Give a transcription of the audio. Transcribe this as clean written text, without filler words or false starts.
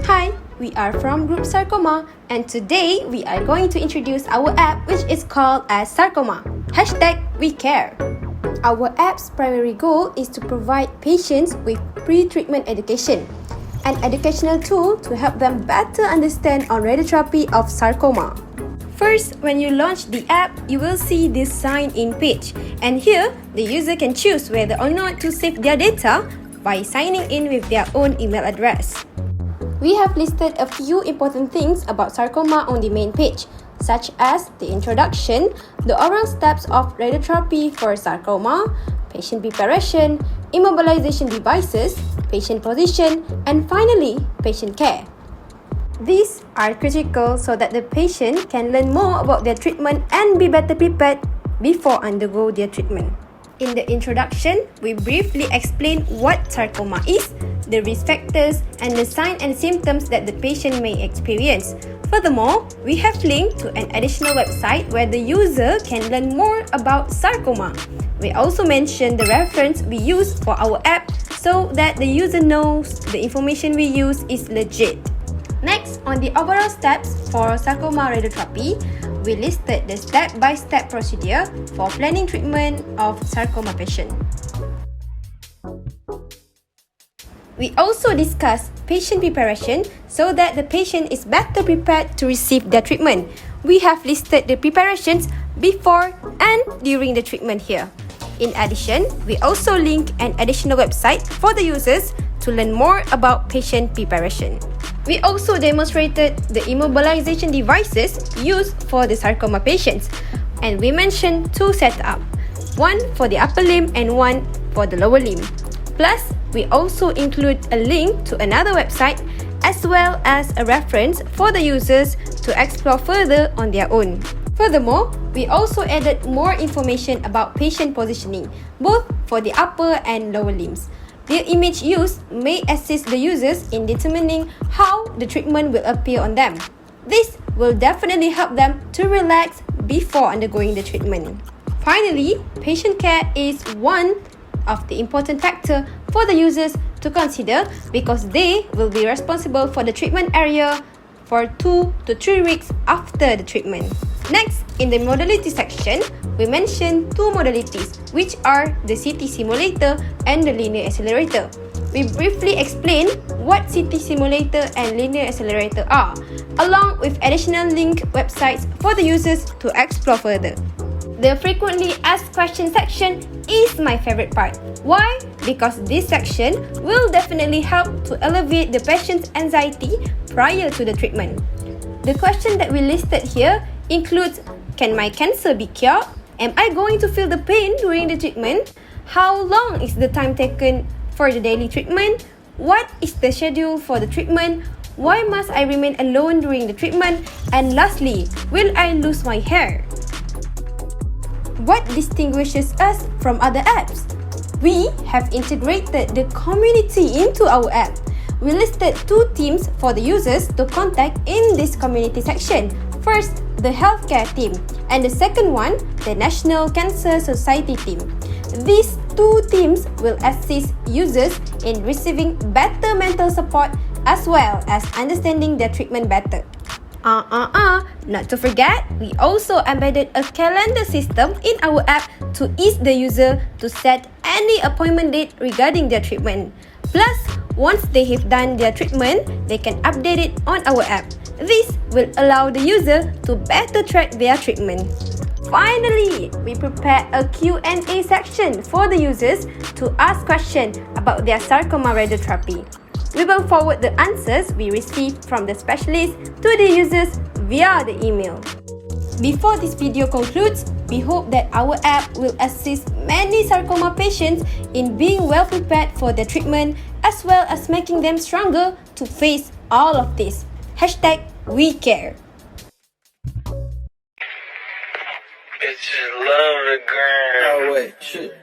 Hi, we are from Group Sarcoma, and today we are going to introduce our app, which is called as Sarcoma. #WeCare. Our app's primary goal is to provide patients with pre-treatment education, an educational tool to help them better understand on radiotherapy of sarcoma. First, when you launch the app, you will see this sign-in page, and here, the user can choose whether or not to save their data by signing in with their own email address. We have listed a few important things about sarcoma on the main page, such as the introduction, the overall steps of radiotherapy for sarcoma, patient preparation, immobilization devices, patient position, and finally, patient care. These are critical so that the patient can learn more about their treatment and be better prepared before undergo their treatment. In the introduction, we briefly explain what sarcoma is, the risk factors, and the signs and symptoms that the patient may experience. Furthermore, we have linked to an additional website where the user can learn more about sarcoma. We also mention the reference we use for our app so that the user knows the information we use is legit. Next, on the overall steps for sarcoma radiotherapy, we listed the step-by-step procedure for planning treatment of sarcoma patient. We also discussed patient preparation so that the patient is better prepared to receive their treatment. We have listed the preparations before and during the treatment here. In addition, we also link an additional website for the users to learn more about patient preparation. We also demonstrated the immobilization devices used for the sarcoma patients, and we mentioned two setups, one for the upper limb and one for the lower limb. Plus, we also include a link to another website as well as a reference for the users to explore further on their own. Furthermore, we also added more information about patient positioning, both for the upper and lower limbs. The image used may assist the users in determining how the treatment will appear on them. This will definitely help them to relax before undergoing the treatment. Finally, patient care is one of the important factor for the users to consider because they will be responsible for the treatment area for 2 to 3 weeks after the treatment. Next, in the modality section, we mentioned two modalities, which are the CT simulator and the linear accelerator. We briefly explain what CT simulator and linear accelerator are, along with additional link websites for the users to explore further. The frequently asked questions section is my favorite part. Why? Because this section will definitely help to alleviate the patient's anxiety prior to the treatment. The question that we listed here includes: can my cancer be cured? Am I going to feel the pain during the treatment? How long is the time taken for the daily treatment? What is the schedule for the treatment? Why must I remain alone during the treatment? And lastly, will I lose my hair? What distinguishes us from other apps? We have integrated the community into our app. We listed two teams for the users to contact in this community section. First, the healthcare team, and the second one, the National Cancer Society team. These two teams will assist users in receiving better mental support as well as understanding their treatment better. Not to forget, we also embedded a calendar system in our app to ease the user to set any appointment date regarding their treatment. Plus, once they have done their treatment, they can update it on our app. This will allow the user to better track their treatment. Finally, we prepared a Q&A section for the users to ask questions about their sarcoma radiotherapy. We will forward the answers we received from the specialist to the users via the email. Before this video concludes, we hope that our app will assist many sarcoma patients in being well prepared for their treatment as well as making them stronger to face all of this. #WeCare. Bitches love the girl. Oh wait, shit.